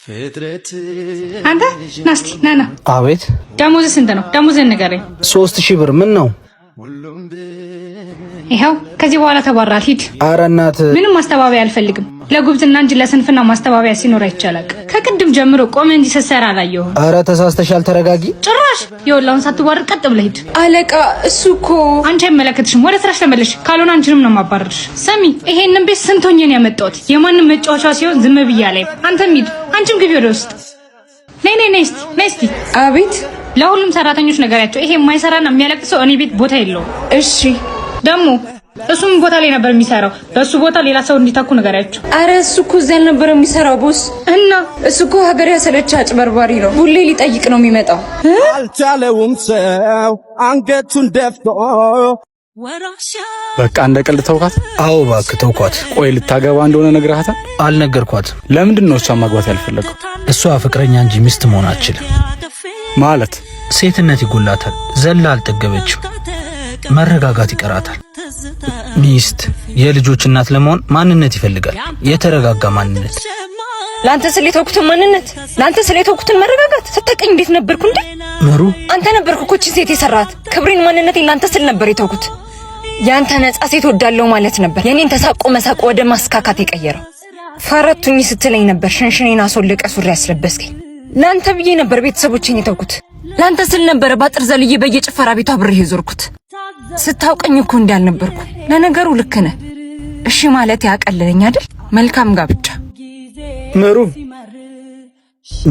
አንተ ናስቲ ናና። አቤት። ደሞዝ ስንት ነው? ደሞዝን ንገረኝ። 3000 ብር። ምን ነው? ይኸው ከዚህ በኋላ ተባራል። ሂድ። ኧረ እናት ምንም ማስተባበያ አልፈልግም። ለጉብዝና እንጂ ለስንፍና ማስተባበያ ሲኖር አይቻላል። ከቅድም ጀምሮ ቆመ እንጂ ስትሰራ አላየሁም። ኧረ ተሳስተሻል። ተረጋጊ። ጭራሽ የወላውን ሳትዋርድ ቀጥ ብለህ ሂድ። አለቃ እሱ እኮ አንቺ አይመለከትሽም። ወደ ስራሽ ተመለሽ። ካልሆነ አንቺንም ነው ማባረርሽ። ሰሚ፣ ይሄንን ቤት ስንቶኝን ያመጣሁት የማንም መጫወቻ ሲሆን ዝም ብያለሁ። አንተም ሂድ። አንቺም ግቢ ወደ ውስጥ። ነይ ነይ ነይ እስቲ። አቤት። ለሁሉም ሰራተኞች ነገራቸው ይሄ የማይሰራና የሚያለቅስ ሰው እኔ ቤት ቦታ የለውም። እሺ። ደግሞ እሱም ቦታ ላይ ነበር የሚሰራው። በሱ ቦታ ሌላ ሰው እንዲታኩ ነገራቸው። አረ እሱ እኮ እዚያ ነበር የሚሰራው ቦስ። እና እሱ እኮ ሀገር ያሰለች አጭበርባሪ ነው። ሁሌ ሊጠይቅ ነው የሚመጣው። አልቻለውም ሰው አንገቱን ደፍቶ። በቃ እንደ ቀልድ ተውካት? አዎ እባክህ ተውኳት። ቆይ ልታገባ እንደሆነ ነግረሃታል? አልነገርኳትም። ለምንድን ነው እሷ ማግባት ያልፈለገው? እሷ ፍቅረኛ እንጂ ሚስት መሆን አትችልም። ማለት ሴትነት ይጎላታል። ዘላ አልጠገበችም። መረጋጋት ይቀራታል። ሚስት የልጆች እናት ለመሆን ማንነት ይፈልጋል። የተረጋጋ ማንነት። ላንተ ስለተውኩትን ማንነት፣ ላንተ ስለተውኩትን መረጋጋት ስታቀኝ እንዴት ነበርኩ እንዴ? ምሩ አንተ ነበርኩ እኮ እቺን ሴት የሰራት። ክብሬን ማንነቴን ላንተ ስል ነበር የተውኩት። ያንተ ነጻ ሴት ወዳለው ማለት ነበር የኔን ተሳቆ መሳቆ ወደ ማስካካት የቀየረው። ፈረቱኝ ስትለኝ ነበር ሽንሽኔን አስወልቀ ሱሪ ያስለበስከኝ። ላንተ ብዬ ነበር ቤተሰቦቼን የተውኩት። ላንተ ስል ነበር ባጥር ዘልዬ በየጭፈራ ቤቷ አብሬ የዞርኩት። ስታውቀኝ እኮ እንዳልነበርኩ። ለነገሩ ልክ ነህ። እሺ ማለት ያቀለለኝ አይደል? መልካም ጋብቻ። ምሩ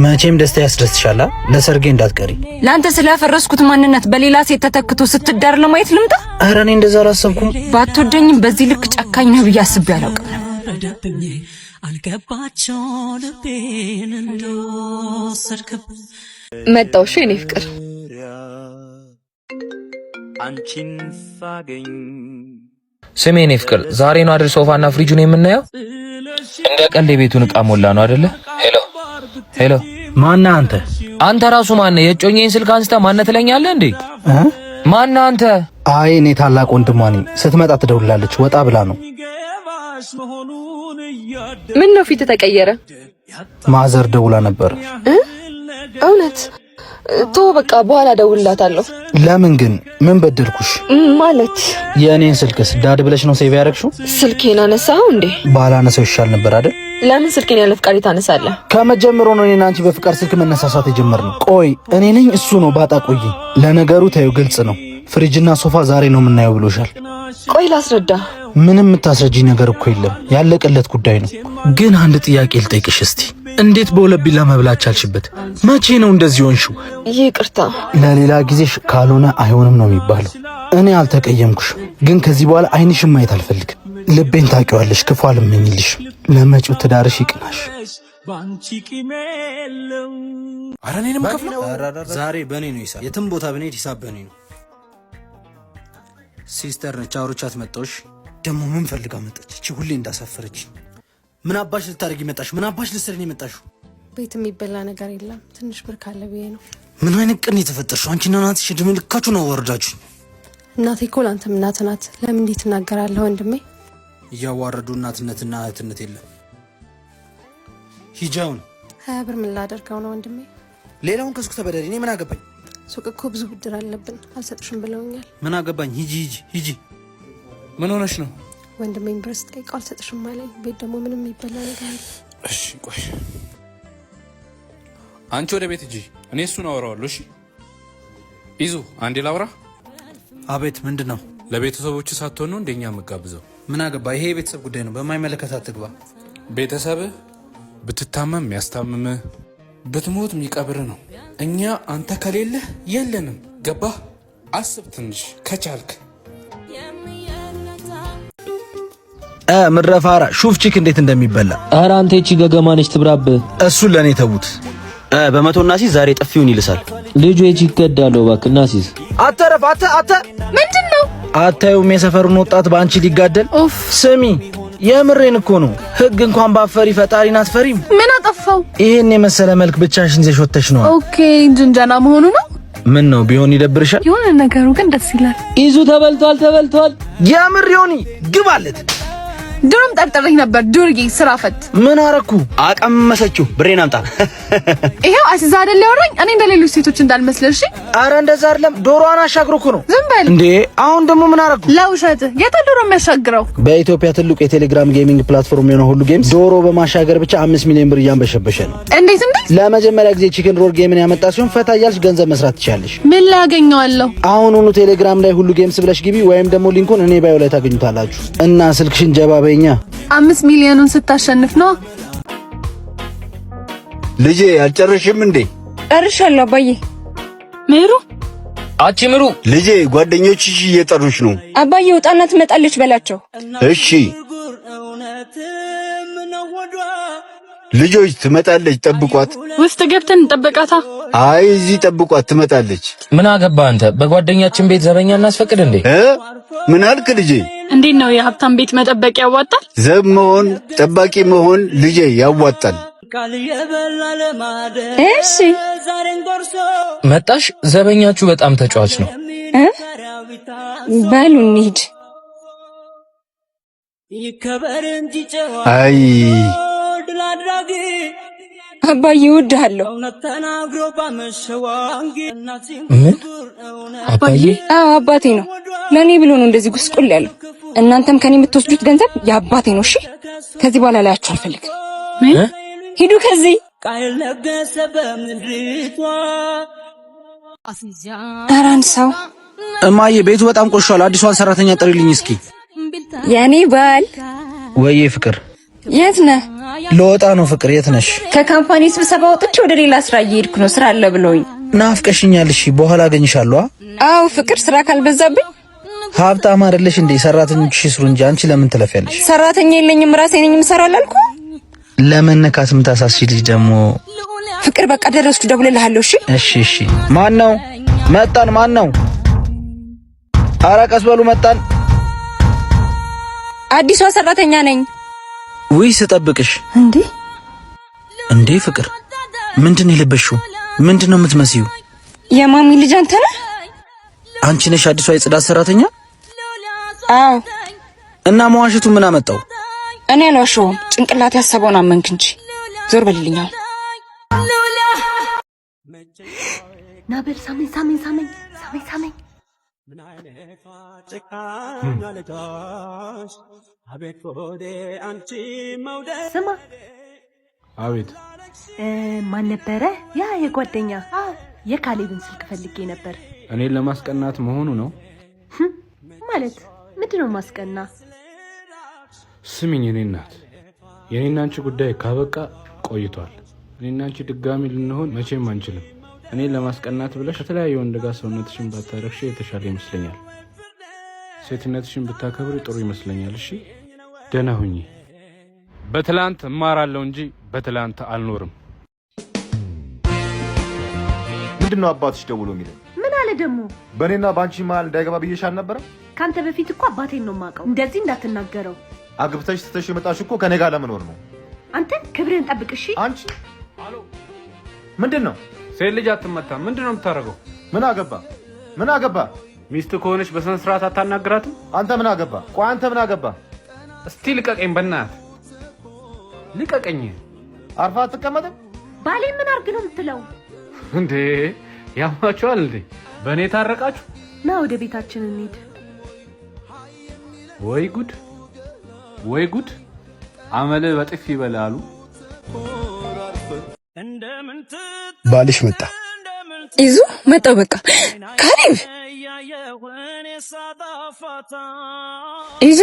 መቼም ደስታ ያስደስትሻል። ለሰርጌ እንዳትቀሪ። ላንተ ስላፈረስኩት ማንነት በሌላ ሴት ተተክቶ ስትዳር ለማየት ልምጣ? ኧረ እኔ እንደዛ አላሰብኩም። ባትወደኝም በዚህ ልክ ጨካኝ ነህ ብዬ አስቤ አላውቅም። አልገባቸው ልቤን እንደወሰድከብ መጣው። እሺ የኔ ፍቅር አንቺን ሳገኝ ስሜ የኔ ፍቅር፣ ዛሬ ነው አይደል ሶፋና ፍሪጁን የምናየው? እንደ ቀልድ የቤቱን ዕቃ ሞላ ነው አይደለ? ሄሎ ማና አንተ? አንተ ራሱ ማን? የጮኛዬን ስልክ አንስተ ማን ትለኛለህ እንዴ? ማን አንተ? አይ እኔ ታላቅ ወንድሟ ነኝ። ስትመጣ ትደውላለች። ወጣ ብላ ነው። ምን ነው ፊት ተቀየረ? ማዘር ደውላ ነበር። እውነት? ቶ በቃ በኋላ ደውልላታለሁ። ለምን ግን? ምን በደልኩሽ? ማለት የእኔን ስልክስ ዳድ ብለሽ ነው ሴቭ ያደረግሽው? ስልኬን አነሳው እንዴ? ባላነሳው ይሻል ነበር አይደል? ለምን ስልኬን ያለ ፍቃድ ታነሳለህ? ከመጀመሩ ነው እኔና አንቺ በፍቃድ ስልክ መነሳሳት የጀመርነው። ቆይ እኔ ነኝ እሱ ነው? ባጣ ቆይ። ለነገሩ ታዩ ግልጽ ነው። ፍሪጅና ሶፋ ዛሬ ነው የምናየው ብሎሻል። ቆይ ላስረዳ። ምንም የምታስረጂኝ ነገር እኮ የለም። ያለቀለት ጉዳይ ነው። ግን አንድ ጥያቄ ልጠይቅሽ እስቲ። እንዴት በሁለት ቢላ መብላት ቻልሽበት? መቼ ነው እንደዚህ ሆንሽው? ይቅርታ። ለሌላ ጊዜሽ ካልሆነ አይሆንም ነው የሚባለው። እኔ አልተቀየምኩሽ፣ ግን ከዚህ በኋላ አይንሽም ማየት አልፈልግም። ልቤን ታውቂዋለሽ። ክፉ አልመኝልሽ። ለመጪው ትዳርሽ ይቅናሽ። ኧረ እኔንም ከፍለው ዛሬ በእኔ ነው ሂሳብ። የትም ቦታ ብንሄድ ሂሳብ በእኔ ነው። ሲስተር ነች። አውሮቻት መጣሁሽ። ደግሞ ምን ፈልጋ መጣች? እቺ ሁሌ እንዳሳፈረች። ምን አባሽ ልታደርጊ መጣሽ? ምን አባሽ ልትሰሪ ነው የመጣሽው? ቤት የሚበላ ነገር የለም። ትንሽ ብር ካለ ብዬ ነው። ምን አይነት ቀን የተፈጠርሽው? አንቺና እናትሽ እድሜ ልካችሁ ነው አዋረዳችሁ። እናቴ እኮ ላንተም እናት ናት። ለምን እንዴት ትናገራለህ ወንድሜ? እያዋረዱ እናትነትና እህትነት የለም። ሂጃውን 20 ብር ምን ላደርገው ነው ወንድሜ? ሌላውን ከሱቅ ተበደሪ። እኔ ምን አገባኝ? ሱቅ እኮ ብዙ ብድር አለብን፣ አልሰጥሽም ብለውኛል። ምን አገባኝ? ሂጂ። ምን ሆነሽ ነው? ወንድሜን ብር ስጠይቀው አልሰጥሽም አለኝ። ቤት ደግሞ ምንም የሚበላ ነገር አለ። እሺ ቆይ አንቺ ወደ ቤት ሂጂ፣ እኔ እሱን አወራዋለሁ። እሺ ይዙ አንዴ ላውራ። አቤት። ምንድን ነው? ለቤተሰቦች ሳትሆን ነው እንደኛ መጋብዘው? ምን አገባ? ይሄ የቤተሰብ ጉዳይ ነው። በማይመለከት አትግባ። ቤተሰብህ ብትታመም የሚያስታምምህ ብትሞት የሚቀብር ነው። እኛ አንተ ከሌለህ የለንም። ገባህ? አስብ ትንሽ ከቻልክ። ምድረፋራ ሹፍ ቺክ እንዴት እንደሚበላ። ኧረ አንተ እቺ ገገማ ነች ትብራብ። እሱን ለኔ ተዉት። በመቶና ሲዝ ዛሬ ጥፊውን ይልሳል። ልጁ እቺ ይገዳለው ባክና ሲዝ። አተረፍ አተ ምንድነው? አታዩም የሰፈሩን ወጣት በአንቺ ሊጋደል? ስሚ የምሬን እኮ ነው። ህግ እንኳን ባፈሪ ፈጣሪን አትፈሪም? ምን አጠፋው? ይሄን የመሰለ መልክ ብቻሽን ይዘሽ ወጥተሽ ነው። ኦኬ እንጀንጀና መሆኑ ነው። ምን ነው ቢሆን ይደብርሻል? የሆነ ነገሩ ግን ደስ ይላል። ይዙ ተበልቷል። የምር ዮኒ ግባለት። ድሮም ጠርጥሬህ ነበር ዱርዬ ስራ ፈት። ምን አረኩ? አቀመሰችው። ብሬን አምጣ። ይሄው አሲዛ አይደል ያወራኝ እኔ እንደሌሎች ሴቶች እንዳልመስልሽ። አረ እንደዛ አይደለም፣ ዶሮዋን አሻግሮ እኮ ነው። ዝም በል እንዴ! አሁን ደግሞ ምን አረኩ? ለውሸት የት ዶሮ የሚያሻግረው? በኢትዮጵያ ትልቁ የቴሌግራም ጌሚንግ ፕላትፎርም የሆነ ሁሉ ጌምስ ዶሮ በማሻገር ብቻ 5 ሚሊዮን ብር እያንበሸበሸ ነው። እንዴት? ለመጀመሪያ ጊዜ ቺክን ሮል ጌምን ያመጣ ሲሆን ፈታ እያልሽ ገንዘብ መስራት ትችላለሽ። ምን ላገኘዋለሁ? አሁኑኑ ቴሌግራም ላይ ሁሉ ጌምስ ብለሽ ግቢ፣ ወይም ደግሞ ሊንኩን እኔ ባዮ ላይ ታገኙታላችሁ። እና ስልክሽን ጀባበኛ 5 ሚሊዮኑን ስታሸንፍ ነው። ልጄ አልጨረሽም እንዴ? ጨርሻለሁ አባዬ። ምሩ አቺ ምሩ፣ ልጄ ጓደኞችሽ እየጠሩሽ ነው። አባዬ ውጣና ትመጣለች በላቸው። እሺ ልጆች ትመጣለች፣ ጠብቋት። ውስጥ ገብተን እንጠብቃታ። አይ እዚህ ጠብቋት፣ ትመጣለች። ምን አገባ አንተ? በጓደኛችን ቤት ዘበኛ እናስፈቅድ እንዴ? ምን አልክ ልጄ? እንዴት ነው የሀብታም ቤት መጠበቅ ያዋጣል? ዘብ መሆን ጠባቂ መሆን ልጄ ያዋጣል። እሺ መጣሽ? ዘበኛችሁ በጣም ተጫዋች ነው። በሉ እንሂድ። አይ አባዬ እወድሃለሁ። ምን? አባዬ? አዎ አባቴ ነው። ለኔ ብሎ ነው እንደዚህ ጉስቁል ያለው። እናንተም ከኔ የምትወስዱት ገንዘብ የአባቴ ነው። እሺ ከዚህ በኋላ ላያችሁ አልፈልግም። ሂዱ ከዚህ። አራን ሰው እማዬ ቤቱ በጣም ቆሽሿል። አዲሷን ሰራተኛ ጥሪልኝ እስኪ። የኔ ባል ወይዬ ፍቅር የት ነህ? ለወጣ ነው ፍቅር። የት ነሽ? ከካምፓኒ ስብሰባ ወጥቼ ወደ ሌላ ስራ እየሄድኩ ነው። ስራ አለ ብሎኝ። ናፍቀሽኛል። እሺ በኋላ አገኝሻለሁ። አዎ ፍቅር፣ ስራ ካልበዛብኝ። ሀብታም አይደለሽ እንዴ? ሰራተኞችሽ ይስሩ እንጂ አንቺ ለምን ትለፊያለሽ? ሰራተኛ የለኝም ራሴ ነኝ የምሰራው አላልኩ? ለመነካት ምታሳሲ ልጅ ደግሞ ፍቅር። በቃ ደረስኩ፣ ደውልልሃለሁ። እሺ እሺ። ማን ነው? መጣን። ማን ነው? ኧረ ቀስ በሉ መጣን። አዲሷ ሰራተኛ ነኝ። ውይ ስጠብቅሽ። እንዴ ፍቅር ምንድነው የለበሽው? ምንድነው የምትመስዩ? የማሚ ልጅ አንተ ነህ? አንቺ ነሽ አዲሷ የጽዳት ሰራተኛ? አዎ። እና መዋሸቱ ምን አመጣው? እኔ አልዋሸሁም። ጭንቅላት ያሰበውን አመንክ እንጂ። ዞር በልልኛው። ናበል ሳመኝ ሳመኝ ሳመኝ ሳመኝ ሳመኝ። ስማ። አቤት። ማን ነበረ ያ የጓደኛ? የካሌብን ስልክ ፈልጌ ነበር። እኔን ለማስቀናት መሆኑ ነው ማለት? ምንድነው ማስቀና? ስሚኝ፣ እኔ እናት፣ የኔና አንቺ ጉዳይ ካበቃ ቆይቷል። እኔና አንቺ ድጋሚ ልንሆን መቼም አንችልም። እኔን ለማስቀናት ብለሽ ከተለያየ ወንድ ጋር ሰውነትሽን ባታረክሽ የተሻለ ይመስለኛል። ሴትነትሽን ብታከብሪ ጥሩ ይመስለኛል። እሺ ደህና ሁኚ። በትላንት እማራለሁ እንጂ በትላንት አልኖርም። ምንድነው አባትሽ ደውሎ የሚለኝ? ምን አለ ደግሞ? በእኔና በአንቺ መሀል እንዳይገባ ብዬሽ አልነበረም? ካንተ በፊት እኮ አባቴን ነው የማውቀው። እንደዚህ እንዳትናገረው። አግብተሽ ስተሽ የመጣሽ እኮ ከኔ ጋር ለመኖር ነው። አንተ ክብርህን ጠብቅ። እሺ አንቺ ምንድነው? ሴት ልጅ አትመታም። ምንድነው የምታደርገው? ምን አገባ? ምን አገባ? ሚስት ከሆነች በስነ ስርዓት አታናግራትም? አንተ ምን አገባ? ቆይ አንተ ምን አገባ? እስቲ ልቀቀኝ፣ በእናትህ ልቀቀኝ። አርፋ አትቀመጥም? ባሌ ምን አርግ ነው የምትለው እንዴ? ያማችኋል እንዴ? በእኔ ታረቃችሁ? ና ወደ ቤታችን እንሂድ። ወይ ጉድ ወይ ጉድ! አመልህ በጥፊ ይበላሉ። ባልሽ መጣ። ይዙ መጣው። በቃ ካሌብ ይዙ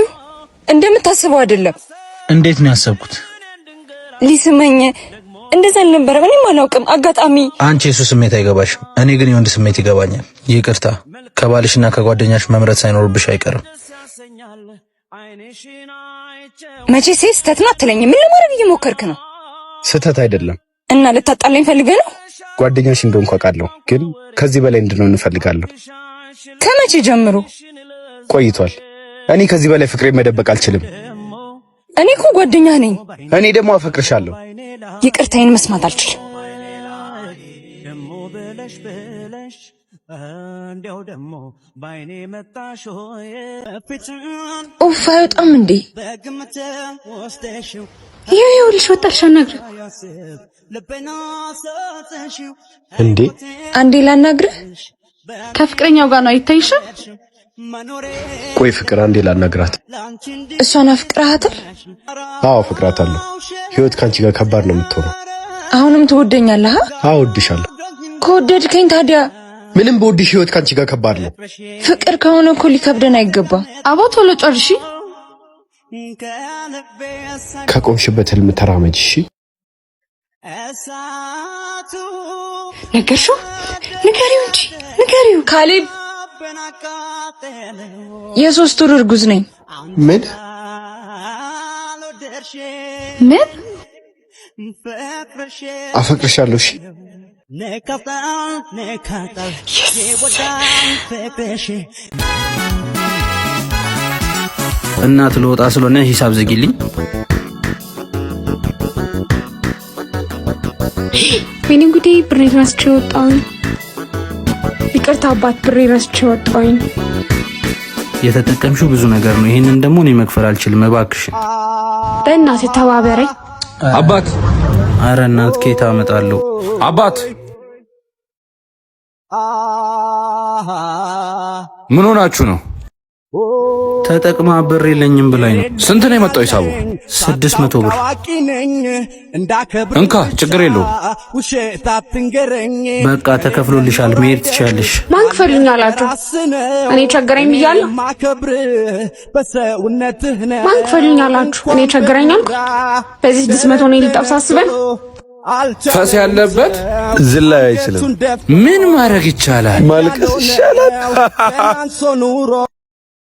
እንደምታስበው አይደለም። እንዴት ነው ያሰብኩት? ሊስመኝ እንደዛ አልነበረም። እኔም አላውቅም። አጋጣሚ አንቺ የሱ ስሜት አይገባሽም። እኔ ግን የወንድ ስሜት ይገባኛል። ይቅርታ፣ ከባልሽና ከጓደኛሽ መምረጥ ሳይኖርብሽ አይቀርም። መቼ ስህተት ነው አትለኝም? ምን ለማድረግ እየሞከርክ ነው? ስህተት አይደለም። እና ልታጣላኝ ፈልገህ ነው? ጓደኛሽ እንደሆንኩ አውቃለሁ፣ ግን ከዚህ በላይ እንድንሆን እንፈልጋለሁ። ከመቼ ጀምሮ? ቆይቷል። እኔ ከዚህ በላይ ፍቅሬ መደበቅ አልችልም። እኔ እኮ ጓደኛህ ነኝ። እኔ ደግሞ አፈቅርሻለሁ። ይቅርታዬን መስማት አልችልም። እንዲያው ደግሞ ባይኔ መጣሽ ሆይ ኡፍ አይወጣም እንዴ? ይኸውልሽ ወጣልሽ አናግር እንዴ አንዴ ላናግርህ። ከፍቅረኛው ጋር ነው አይታይሽም? ቆይ ፍቅር አንዴ ላናግራት። እሷን አፍቅራታል? አዎ ፍቅራታለሁ። ህይወት ካንቺ ጋር ከባድ ነው የምትሆነው። አሁንም ትወደኛለህ? አዎ እወድሻለሁ። ከወደድከኝ ታዲያ ምንም በወድሽ ህይወት ካንቺ ጋር ከባድ ነው። ፍቅር ከሆነ እኮ ሊከብደን አይገባም። አቦ ቶሎ ጨርሺ። ከቆምሽበት ህልም ተራመጂ እሺ። ነገርሽው? ንገሪው እንጂ ንገሪው። ካሌብ የ3 ወር እርጉዝ ነኝ። ምን ምን? አፈቅርሻለሁ እሺ። እናት ልወጣ ስለሆነ ሂሳብ ዝጊልኝ። ወይኔ ጉዴ ብሬ ረስቼ ወጣሁኝ። ይቅርታ አባት ብሬ ረስቼ ወጣሁኝ። የተጠቀምሽው ብዙ ነገር ነው። ይሄንን ደግሞ እኔ መክፈል አልችልም። እባክሽ በእናትህ ተባበረኝ። አባት አረ እናት ኬታ አመጣለሁ። አባት ምን ሆናችሁ ነው? ተጠቅማ ብር የለኝም ብላኝ ነው። ስንት ነው የመጣው ሂሳቡ? 600 ብር። እንካ ችግር የለውም። በቃ ተከፍሎልሻል፣ መሄድ ትችያለሽ። ማን ክፈልኝ አላችሁ? እኔ ቸገረኝ ብያለሁ። ማን ክፈልኝ አላችሁ? እኔ ቸገረኝ አልኩ። በዚህ 600 ነው ሊጠብስ አስበን ፈስ ያለበት ዝላይ አይችልም። ምን ማድረግ ይቻላል? ማልቀስ ይሻላል።